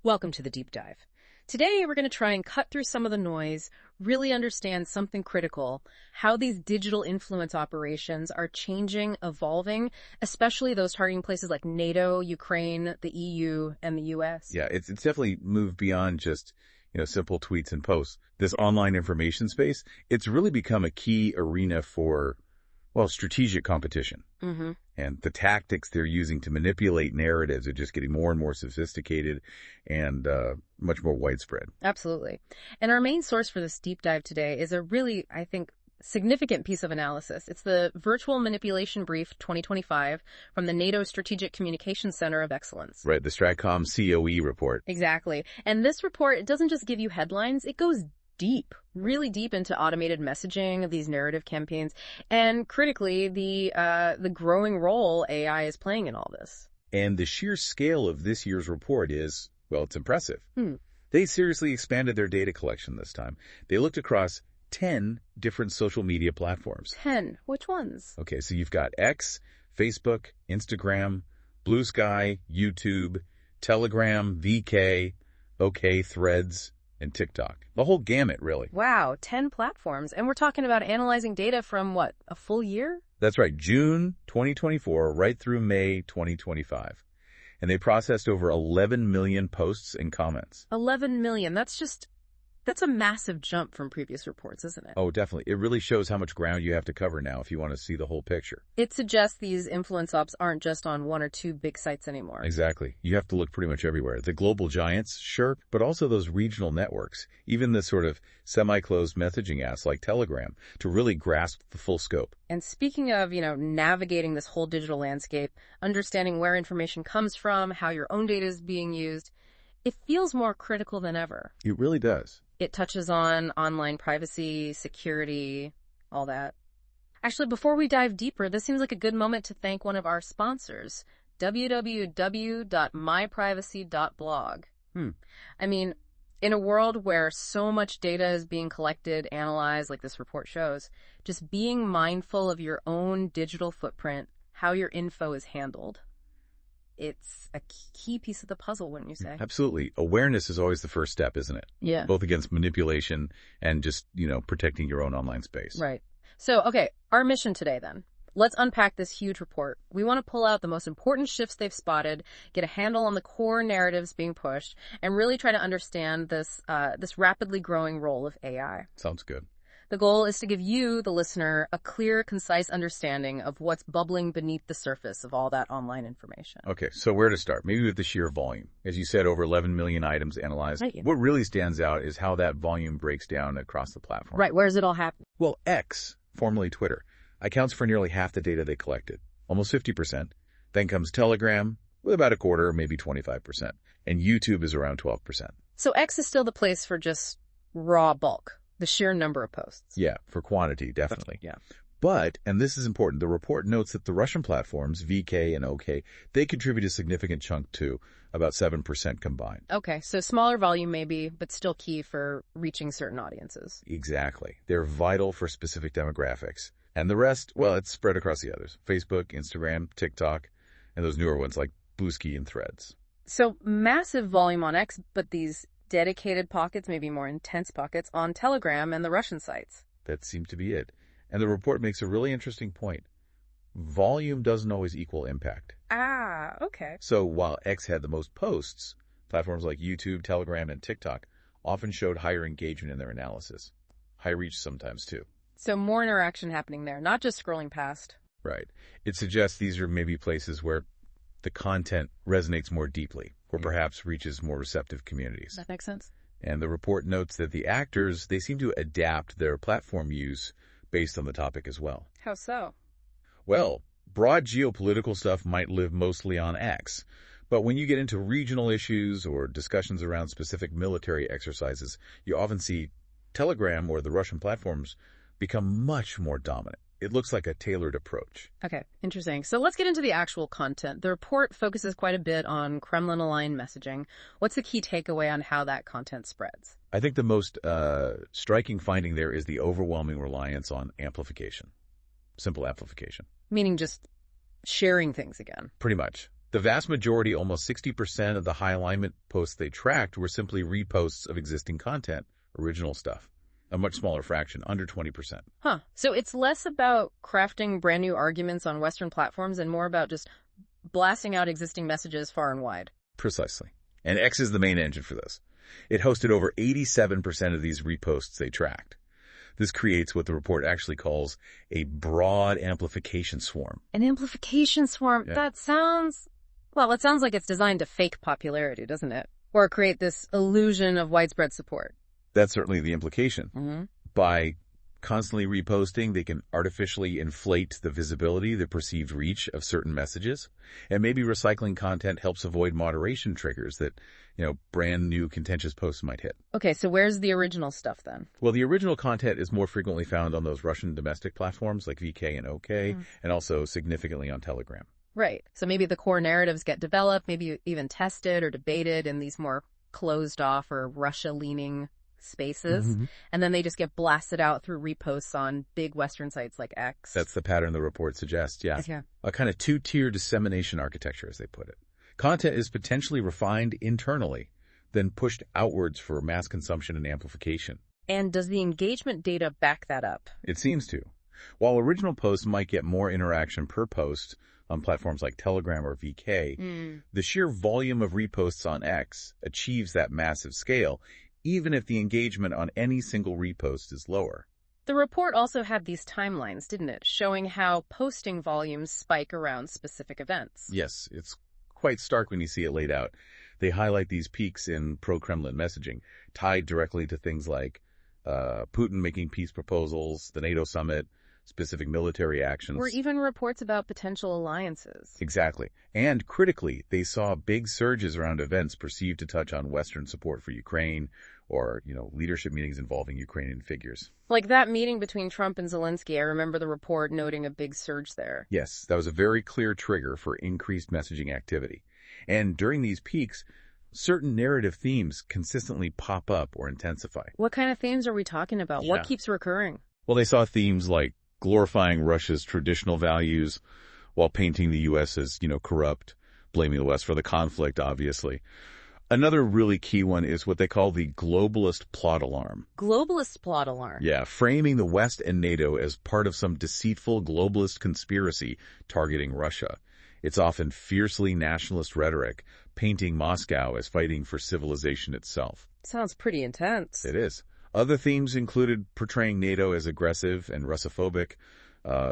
Welcome to the deep dive. Today, we're going to try and cut through some of the noise, really understand something critical, how these digital influence operations are changing, evolving, especially those targeting places like NATO, Ukraine, the EU, and the US. Yeah, it's definitely moved beyond just, simple tweets and posts. This online information space, it's really become a key arena for, strategic competition. Mm-hmm. And the tactics they're using to manipulate narratives are just getting more and more sophisticated and much more widespread. Absolutely. And our main source for this deep dive today is a really, I think, significant piece of analysis. It's the Virtual Manipulation Brief 2025 from the NATO Strategic Communications Center of Excellence. Right, the Stratcom COE report. Exactly. And this report, it doesn't just give you headlines, it goes deep, really deep into automated messaging of these narrative campaigns, and critically, the growing role AI is playing in all this. And the sheer scale of this year's report is, it's impressive. Hmm. They seriously expanded their data collection this time. They looked across 10 different social media platforms. 10? Which ones? Okay, so you've got X, Facebook, Instagram, Blue Sky, YouTube, Telegram, VK, OK, Threads, and TikTok. The whole gamut, really. Wow, 10 platforms. And we're talking about analyzing data from, what, a full year? That's right, June 2024 right through May 2025. And they processed over 11 million posts and comments. 11 million. That's a massive jump from previous reports, isn't it? Oh, definitely. It really shows how much ground you have to cover now if you want to see the whole picture. It suggests these influence ops aren't just on one or two big sites anymore. Exactly. You have to look pretty much everywhere. The global giants, sure, but also those regional networks, even the sort of semi-closed messaging apps like Telegram, to really grasp the full scope. And speaking of, navigating this whole digital landscape, understanding where information comes from, how your own data is being used, it feels more critical than ever. It really does. It touches on online privacy, security, all that. Actually, before we dive deeper, this seems like a good moment to thank one of our sponsors, www.myprivacy.blog. I mean, in a world where so much data is being collected, analyzed, like this report shows, just being mindful of your own digital footprint, how your info is handled, it's a key piece of the puzzle, wouldn't you say? Absolutely. Awareness is always the first step, isn't it? Yeah. Both against manipulation and just, protecting your own online space. Right. So, okay, our mission today then. Let's unpack this huge report. We want to pull out the most important shifts they've spotted, get a handle on the core narratives being pushed, and really try to understand this rapidly growing role of AI. Sounds good. The goal is to give you, the listener, a clear, concise understanding of what's bubbling beneath the surface of all that online information. Okay, so where to start? Maybe with the sheer volume. As you said, over 11 million items analyzed. Right. What really stands out is how that volume breaks down across the platform. Right, where does it all happen? Well, X, formerly Twitter, accounts for nearly half the data they collected, almost 50%. Then comes Telegram, with about a quarter, maybe 25%. And YouTube is around 12%. So X is still the place for just raw bulk. The sheer number of posts. Yeah, for quantity, definitely. Yeah. But, and this is important, the report notes that the Russian platforms, VK and OK, they contribute a significant chunk too, about 7% combined. Okay, so smaller volume maybe, but still key for reaching certain audiences. Exactly. They're vital for specific demographics. And the rest, it's spread across the others. Facebook, Instagram, TikTok, and those newer ones like Blue Sky and Threads. So massive volume on X, but these dedicated pockets, maybe more intense pockets, on Telegram and the Russian sites. That seemed to be it. And the report makes a really interesting point. Volume doesn't always equal impact. Ah, okay. So while X had the most posts, platforms like YouTube, Telegram, and TikTok often showed higher engagement in their analysis. High reach sometimes too. So more interaction happening there, not just scrolling past. Right. It suggests these are maybe places where the content resonates more deeply, or perhaps reaches more receptive communities. That makes sense. And the report notes that the actors, they seem to adapt their platform use based on the topic as well. How so? Well, broad geopolitical stuff might live mostly on X, but when you get into regional issues or discussions around specific military exercises, you often see Telegram or the Russian platforms become much more dominant. It looks like a tailored approach. Okay, interesting. So let's get into the actual content. The report focuses quite a bit on Kremlin-aligned messaging. What's the key takeaway on how that content spreads? I think the most striking finding there is the overwhelming reliance on amplification. Simple amplification. Meaning just sharing things again. Pretty much. The vast majority, almost 60% of the high alignment posts they tracked were simply reposts of existing content, original stuff. A much smaller fraction, under 20%. Huh. So it's less about crafting brand new arguments on Western platforms and more about just blasting out existing messages far and wide. Precisely. And X is the main engine for this. It hosted over 87% of these reposts they tracked. This creates what the report actually calls a broad amplification swarm. An amplification swarm? Yeah. That sounds... Well, it sounds like it's designed to fake popularity, doesn't it? Or create this illusion of widespread support. That's certainly the implication. Mm-hmm. By constantly reposting, they can artificially inflate the visibility, the perceived reach of certain messages. And maybe recycling content helps avoid moderation triggers that, brand new contentious posts might hit. Okay, so where's the original stuff then? Well, the original content is more frequently found on those Russian domestic platforms like VK and OK, and also significantly on Telegram. Right. So maybe the core narratives get developed, maybe even tested or debated in these more closed off or Russia-leaning spaces, and then they just get blasted out through reposts on big Western sites like X. That's the pattern the report suggests, yeah. A kind of two-tier dissemination architecture, as they put it. Content is potentially refined internally, then pushed outwards for mass consumption and amplification. And does the engagement data back that up? It seems to. While original posts might get more interaction per post on platforms like Telegram or VK, the sheer volume of reposts on X achieves that massive scale, even if the engagement on any single repost is lower. The report also had these timelines, didn't it, showing how posting volumes spike around specific events. Yes, it's quite stark when you see it laid out. They highlight these peaks in pro-Kremlin messaging, tied directly to things like Putin making peace proposals, the NATO summit, specific military actions. Or even reports about potential alliances. Exactly. And critically, they saw big surges around events perceived to touch on Western support for Ukraine or, leadership meetings involving Ukrainian figures. Like that meeting between Trump and Zelensky, I remember the report noting a big surge there. Yes, that was a very clear trigger for increased messaging activity. And during these peaks, certain narrative themes consistently pop up or intensify. What kind of themes are we talking about? Yeah. What keeps recurring? Well, they saw themes like glorifying Russia's traditional values while painting the U.S. as, corrupt, blaming the West for the conflict, obviously. Another really key one is what they call the globalist plot alarm. Globalist plot alarm? Yeah, framing the West and NATO as part of some deceitful globalist conspiracy targeting Russia. It's often fiercely nationalist rhetoric, painting Moscow as fighting for civilization itself. Sounds pretty intense. It is. Other themes included portraying NATO as aggressive and Russophobic,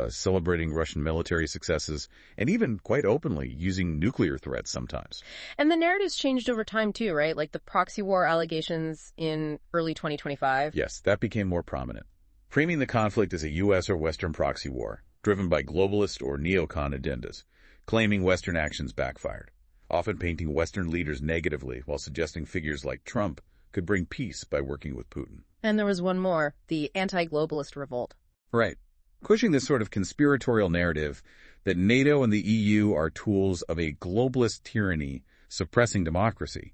celebrating Russian military successes, and even quite openly using nuclear threats sometimes. And the narratives changed over time too, right? Like the proxy war allegations in early 2025. Yes, that became more prominent. Framing the conflict as a U.S. or Western proxy war, driven by globalist or neocon agendas, claiming Western actions backfired, often painting Western leaders negatively while suggesting figures like Trump could bring peace by working with Putin. And there was one more, the anti-globalist revolt. Right. Pushing this sort of conspiratorial narrative that NATO and the EU are tools of a globalist tyranny suppressing democracy.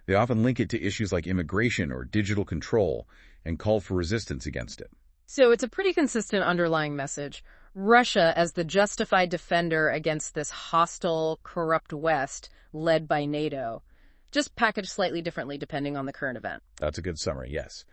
They often link it to issues like immigration or digital control and call for resistance against it. So it's a pretty consistent underlying message. Russia as the justified defender against this hostile, corrupt West led by NATO. Just packaged slightly differently depending on the current event. That's a good summary, yes.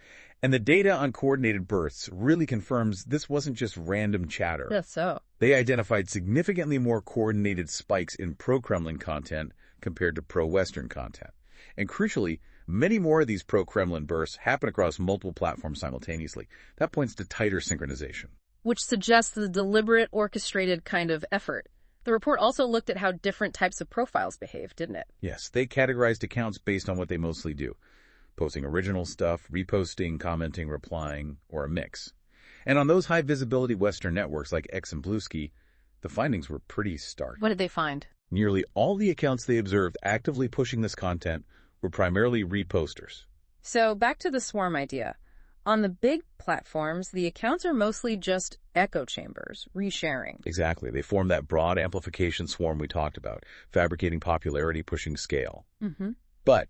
And the data on coordinated bursts really confirms this wasn't just random chatter. Yes, so. They identified significantly more coordinated spikes in pro-Kremlin content compared to pro-Western content. And crucially, many more of these pro-Kremlin bursts happen across multiple platforms simultaneously. That points to tighter synchronization. Which suggests the deliberate, orchestrated kind of effort. The report also looked at how different types of profiles behave, didn't it? Yes, they categorized accounts based on what they mostly do. Posting original stuff, reposting, commenting, replying, or a mix. And on those high-visibility Western networks like X and Bluesky, the findings were pretty stark. What did they find? Nearly all the accounts they observed actively pushing this content were primarily reposters. So back to the swarm idea. On the big platforms, the accounts are mostly just echo chambers, resharing. Exactly. They form that broad amplification swarm we talked about, fabricating popularity, pushing scale. Mm-hmm. But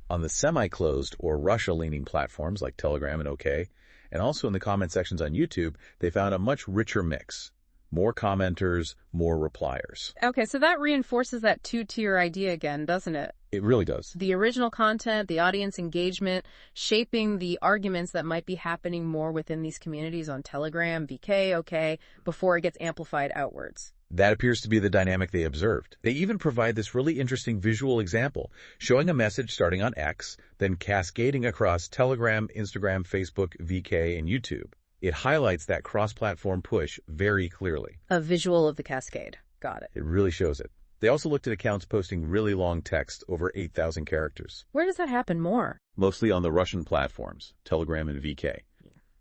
on the semi-closed or Russia-leaning platforms like Telegram and OK, and also in the comment sections on YouTube, they found a much richer mix. More commenters, more repliers. Okay, so that reinforces that two-tier idea again, doesn't it? It really does. The original content, the audience engagement, shaping the arguments that might be happening more within these communities on Telegram, VK, OK, before it gets amplified outwards. That appears to be the dynamic they observed. They even provide this really interesting visual example, showing a message starting on X, then cascading across Telegram, Instagram, Facebook, VK, and YouTube. It highlights that cross-platform push very clearly. A visual of the cascade. Got it. It really shows it. They also looked at accounts posting really long text, over 8,000 characters. Where does that happen more? Mostly on the Russian platforms, Telegram and VK.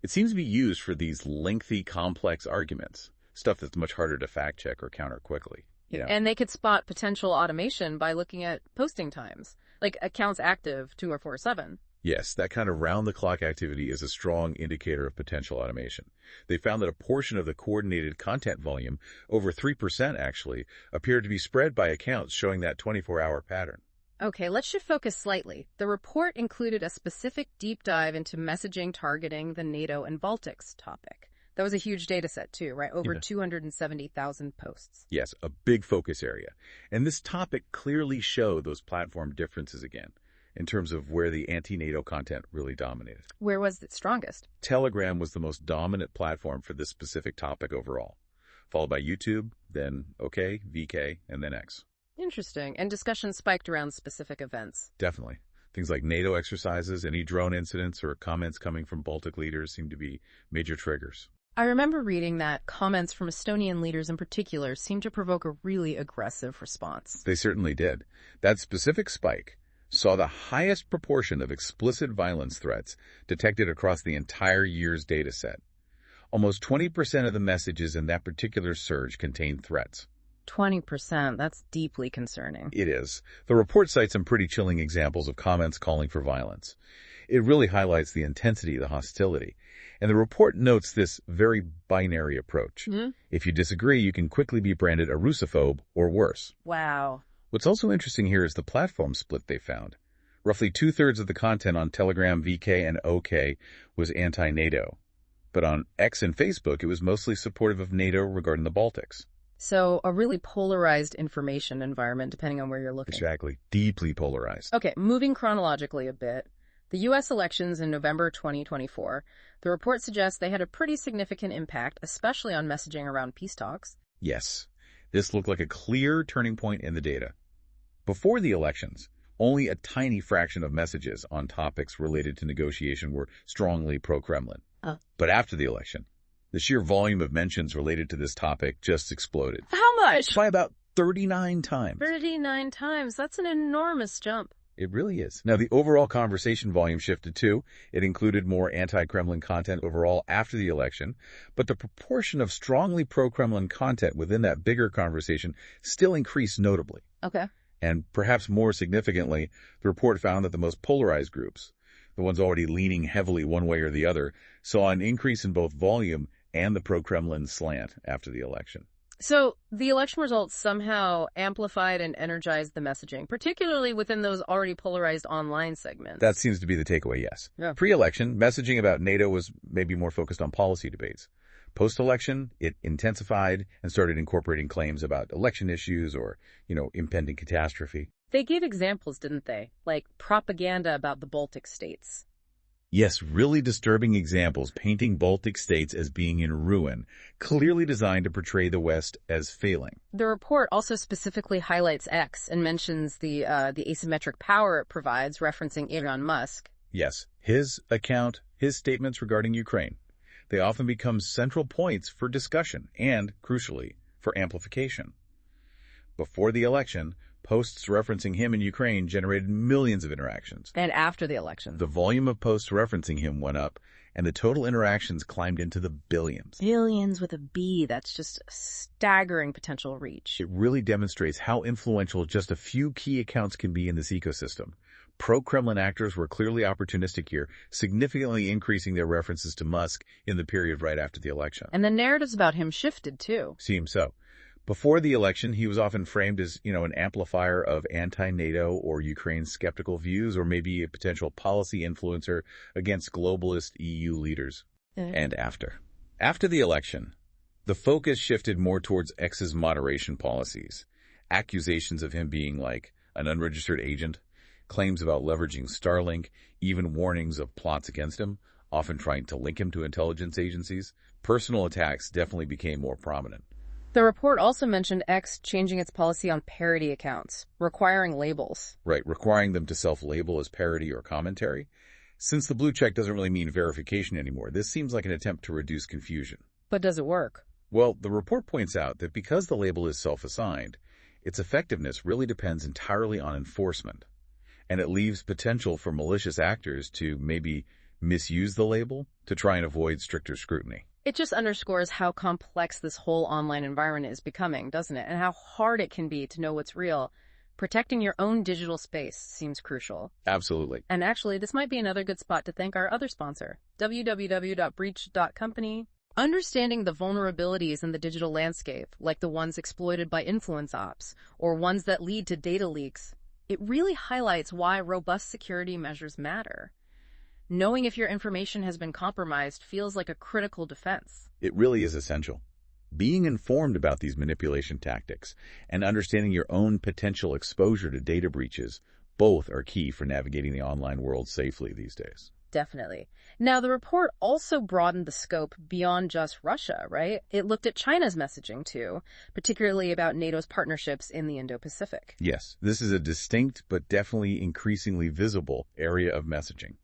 It seems to be used for these lengthy, complex arguments, stuff that's much harder to fact-check or counter quickly. And they could spot potential automation by looking at posting times, like accounts active 24/7. Yes, that kind of round-the-clock activity is a strong indicator of potential automation. They found that a portion of the coordinated content volume, over 3% actually, appeared to be spread by accounts showing that 24-hour pattern. Okay, let's shift focus slightly. The report included a specific deep dive into messaging targeting the NATO and Baltics topic. That was a huge data set too, right? Over 270,000 posts. Yes, a big focus area. And this topic clearly showed those platform differences again, in terms of where the anti-NATO content really dominated. Where was it strongest? Telegram was the most dominant platform for this specific topic overall, followed by YouTube, then OK, VK, and then X. Interesting. And discussion spiked around specific events. Definitely. Things like NATO exercises, any drone incidents, or comments coming from Baltic leaders seem to be major triggers. I remember reading that comments from Estonian leaders in particular seemed to provoke a really aggressive response. They certainly did. That specific spike saw the highest proportion of explicit violence threats detected across the entire year's data set. Almost 20% of the messages in that particular surge contained threats. 20%, that's deeply concerning. It is. The report cites some pretty chilling examples of comments calling for violence. It really highlights the intensity of the hostility. And the report notes this very binary approach. If you disagree, you can quickly be branded a Russophobe or worse. Wow. What's also interesting here is the platform split they found. Roughly 2/3 of the content on Telegram, VK, and OK was anti-NATO. But on X and Facebook, it was mostly supportive of NATO regarding the Baltics. So a really polarized information environment, depending on where you're looking. Exactly. Deeply polarized. Okay, moving chronologically a bit. The U.S. elections in November 2024, the report suggests they had a pretty significant impact, especially on messaging around peace talks. Yes. This looked like a clear turning point in the data. Before the elections, only a tiny fraction of messages on topics related to negotiation were strongly pro-Kremlin. But after the election, the sheer volume of mentions related to this topic just exploded. How much? By about 39 times. 39 times. That's an enormous jump. It really is. Now, the overall conversation volume shifted too. It included more anti-Kremlin content overall after the election, but the proportion of strongly pro-Kremlin content within that bigger conversation still increased notably. Okay. And perhaps more significantly, the report found that the most polarized groups, the ones already leaning heavily one way or the other, saw an increase in both volume and the pro-Kremlin slant after the election. So the election results somehow amplified and energized the messaging, particularly within those already polarized online segments. That seems to be the takeaway, yes. Yeah. Pre-election, messaging about NATO was maybe more focused on policy debates. Post-election, it intensified and started incorporating claims about election issues or, impending catastrophe. They gave examples, didn't they? Like propaganda about the Baltic states. Yes, really disturbing examples painting Baltic states as being in ruin, clearly designed to portray the West as failing. The report also specifically highlights X and mentions the asymmetric power it provides, referencing Elon Musk. Yes, his account, his statements regarding Ukraine. They often become central points for discussion and, crucially, for amplification. Before the election, posts referencing him in Ukraine generated millions of interactions. And after the election. The volume of posts referencing him went up, and the total interactions climbed into the billions. Billions with a B. That's just a staggering potential reach. It really demonstrates how influential just a few key accounts can be in this ecosystem. Pro-Kremlin actors were clearly opportunistic here, significantly increasing their references to Musk in the period right after the election. And the narratives about him shifted, too. Seems so. Before the election, he was often framed as, an amplifier of anti-NATO or Ukraine skeptical views, or maybe a potential policy influencer against globalist EU leaders. And after the election, The focus shifted more towards X's moderation policies. Accusations of him being like an unregistered agent, claims about leveraging Starlink, even warnings of plots against him, often trying to link him to intelligence agencies. Personal attacks definitely became more prominent. The report also mentioned X changing its policy on parody accounts, requiring labels. Right, requiring them to self-label as parody or commentary. Since the blue check doesn't really mean verification anymore, this seems like an attempt to reduce confusion. But does it work? Well, the report points out that because the label is self-assigned, its effectiveness really depends entirely on enforcement, and it leaves potential for malicious actors to maybe misuse the label to try and avoid stricter scrutiny. It just underscores how complex this whole online environment is becoming, doesn't it? And how hard it can be to know what's real. Protecting your own digital space seems crucial. Absolutely. And actually, this might be another good spot to thank our other sponsor, www.breach.company. Understanding the vulnerabilities in the digital landscape, like the ones exploited by influence ops, or ones that lead to data leaks, it really highlights why robust security measures matter. Knowing if your information has been compromised feels like a critical defense. It really is essential. Being informed about these manipulation tactics and understanding your own potential exposure to data breaches both are key for navigating the online world safely these days. Definitely. Now, the report also broadened the scope beyond just Russia, right? It looked at China's messaging, too, particularly about NATO's partnerships in the Indo-Pacific. Yes, this is a distinct but definitely increasingly visible area of messaging.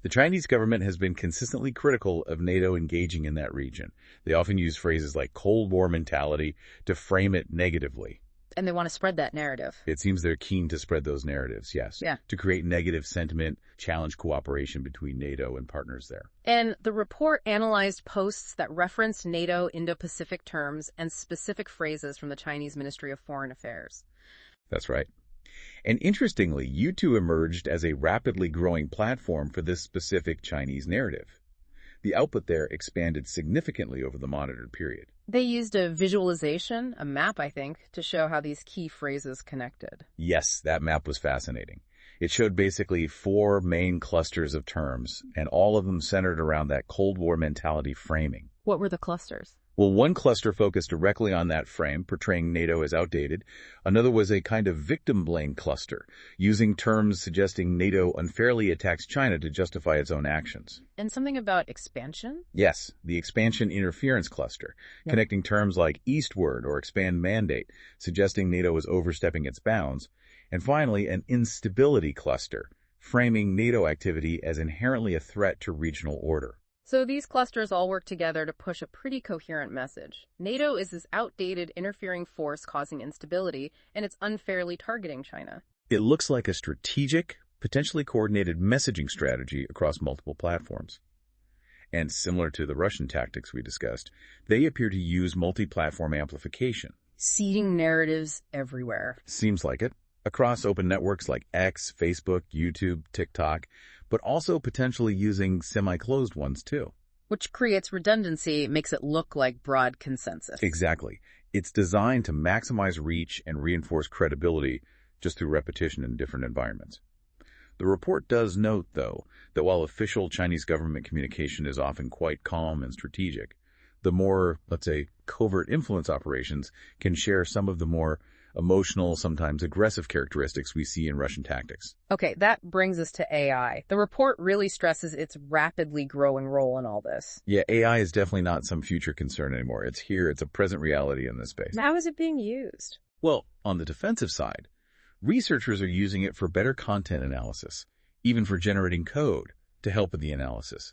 The Chinese government has been consistently critical of NATO engaging in that region. They often use phrases like Cold War mentality to frame it negatively. And they want to spread that narrative. It seems they're keen to spread those narratives, yes. Yeah. To create negative sentiment, challenge cooperation between NATO and partners there. And the report analyzed posts that referenced NATO Indo-Pacific terms and specific phrases from the Chinese Ministry of Foreign Affairs. That's right. And interestingly, U2 emerged as a rapidly growing platform for this specific Chinese narrative. The output there expanded significantly over the monitored period. They used a visualization, a map, I think, to show how these key phrases connected. Yes, that map was fascinating. It showed basically 4 main clusters of terms, and all of them centered around that Cold War mentality framing. What were the clusters? Well, one cluster focused directly on that frame, portraying NATO as outdated. Another was a kind of victim blame cluster, using terms suggesting NATO unfairly attacks China to justify its own actions. And something about expansion? Yes, the expansion interference cluster, connecting terms like eastward or expand mandate, suggesting NATO is overstepping its bounds. And finally, an instability cluster, framing NATO activity as inherently a threat to regional order. So these clusters all work together to push a pretty coherent message. NATO is this outdated, interfering force causing instability, and it's unfairly targeting China. It looks like a strategic, potentially coordinated messaging strategy across multiple platforms. And similar to the Russian tactics we discussed, they appear to use multi-platform amplification. Seeding narratives everywhere. Seems like it. Across open networks like X, Facebook, YouTube, TikTok, but also potentially using semi-closed ones too. Which creates redundancy, makes it look like broad consensus. Exactly. It's designed to maximize reach and reinforce credibility just through repetition in different environments. The report does note, though, that while official Chinese government communication is often quite calm and strategic, the more, let's say, covert influence operations can share some of the more emotional, sometimes aggressive characteristics we see in Russian tactics. Okay, that brings us to AI. The report really stresses its rapidly growing role in all this. Yeah, AI is definitely not some future concern anymore. It's here. It's a present reality in this space. How is it being used? Well, on the defensive side, researchers are using it for better content analysis, even for generating code to help with the analysis.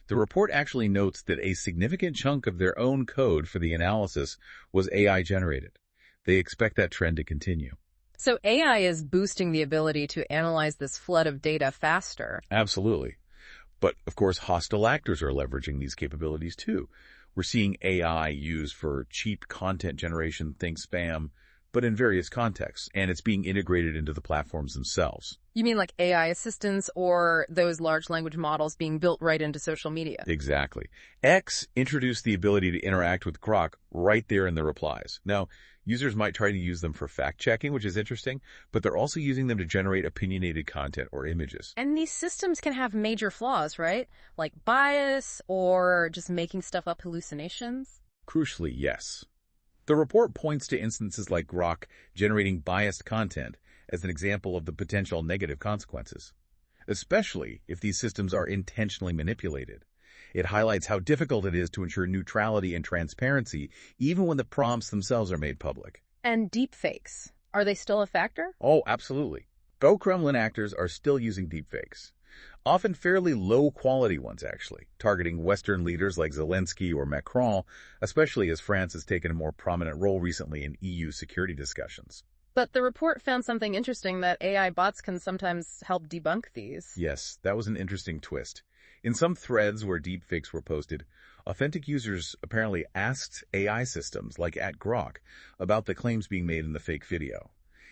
The report actually notes that a significant chunk of their own code for the analysis was AI generated. They expect that trend to continue. So AI is boosting the ability to analyze this flood of data faster. Absolutely. But, of course, hostile actors are leveraging these capabilities too. We're seeing AI used for cheap content generation, think spam, but in various contexts, and it's being integrated into the platforms themselves. You mean like AI assistants or those large language models being built right into social media? Exactly. X introduced the ability to interact with Grok right there in the replies. Now, users might try to use them for fact-checking, which is interesting, but they're also using them to generate opinionated content or images. And these systems can have major flaws, right? Like bias or just making stuff up hallucinations. Crucially, yes. The report points to instances like Grok generating biased content as an example of the potential negative consequences, especially if these systems are intentionally manipulated. It highlights how difficult it is to ensure neutrality and transparency even when the prompts themselves are made public. And deepfakes, are they still a factor? Oh, absolutely. Pro-Kremlin actors are still using deepfakes, often fairly low-quality ones, actually, targeting Western leaders like Zelensky or Macron, especially as France has taken a more prominent role recently in EU security discussions. But the report found something interesting, that AI bots can sometimes help debunk these. Yes, that was an interesting twist. In some threads where deepfakes were posted, authentic users apparently asked AI systems, like at Grok, about the claims being made in the fake video.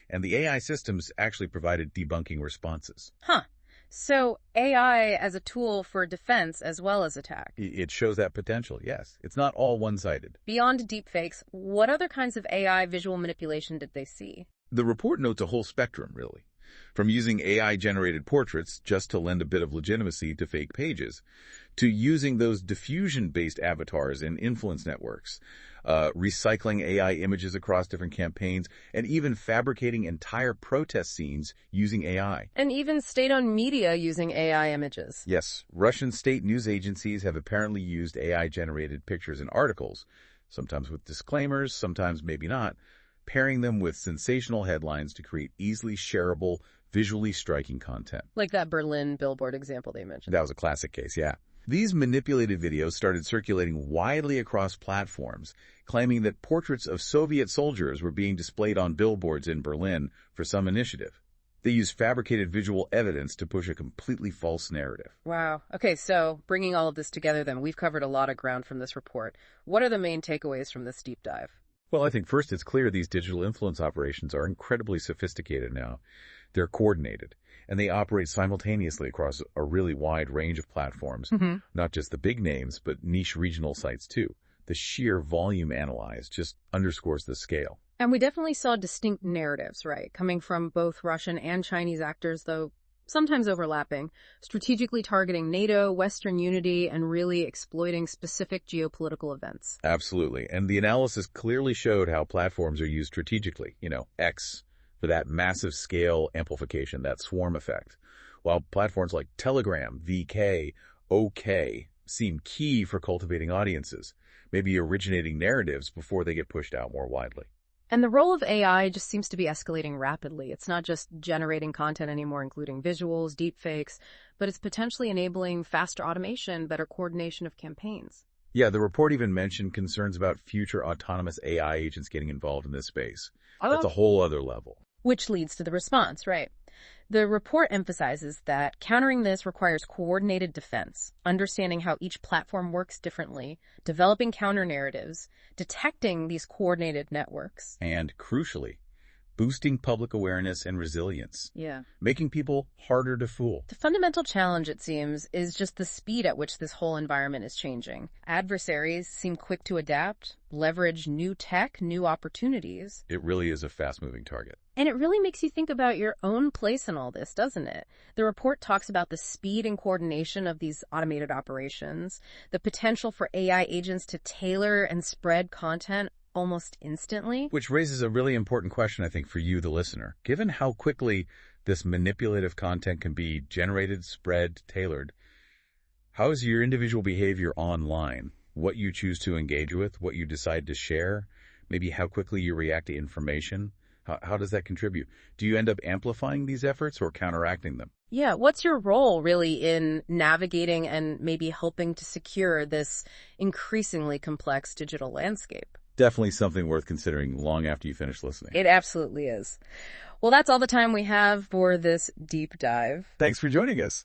And the AI systems actually provided debunking responses. Huh. So AI as a tool for defense as well as attack. It shows that potential, yes. It's not all one-sided. Beyond deepfakes, what other kinds of AI visual manipulation did they see? The report notes a whole spectrum, really. From using AI-generated portraits just to lend a bit of legitimacy to fake pages, to using those diffusion-based avatars in influence networks, recycling AI images across different campaigns, and even fabricating entire protest scenes using AI. And even state-owned media using AI images. Yes, Russian state news agencies have apparently used AI-generated pictures and articles, sometimes with disclaimers, sometimes maybe not, pairing them with sensational headlines to create easily shareable, visually striking content. Like that Berlin billboard example they mentioned. That was a classic case, yeah. These manipulated videos started circulating widely across platforms, claiming that portraits of Soviet soldiers were being displayed on billboards in Berlin for some initiative. They used fabricated visual evidence to push a completely false narrative. Wow. Okay, so bringing all of this together then, we've covered a lot of ground from this report. What are the main takeaways from this deep dive? Well, I think first it's clear these digital influence operations are incredibly sophisticated now. They're coordinated, and they operate simultaneously across a really wide range of platforms, not just the big names, but niche regional sites too. The sheer volume analyzed just underscores the scale. And we definitely saw distinct narratives, right, coming from both Russian and Chinese actors, though sometimes overlapping, strategically targeting NATO, Western unity, and really exploiting specific geopolitical events. Absolutely. And the analysis clearly showed how platforms are used strategically. X for that massive scale amplification, that swarm effect, while platforms like Telegram, VK, OK seem key for cultivating audiences, maybe originating narratives before they get pushed out more widely. And the role of AI just seems to be escalating rapidly. It's not just generating content anymore, including visuals, deepfakes, but it's potentially enabling faster automation, better coordination of campaigns. Yeah, the report even mentioned concerns about future autonomous AI agents getting involved in this space. That's a whole other level. Which leads to the response, right? The report emphasizes that countering this requires coordinated defense, understanding how each platform works differently, developing counter-narratives, detecting these coordinated networks. And, crucially, boosting public awareness and resilience. Yeah. Making people harder to fool. The fundamental challenge, it seems, is just the speed at which this whole environment is changing. Adversaries seem quick to adapt, leverage new tech, new opportunities. It really is a fast-moving target. And it really makes you think about your own place in all this, doesn't it? The report talks about the speed and coordination of these automated operations, the potential for AI agents to tailor and spread content almost instantly. Which raises a really important question, I think, for you, the listener. Given how quickly this manipulative content can be generated, spread, tailored, how is your individual behavior online? What you choose to engage with, what you decide to share, maybe how quickly you react to information? How does that contribute? Do you end up amplifying these efforts or counteracting them? Yeah, what's your role really in navigating and maybe helping to secure this increasingly complex digital landscape? Definitely something worth considering long after you finish listening. It absolutely is. Well, that's all the time we have for this deep dive. Thanks for joining us.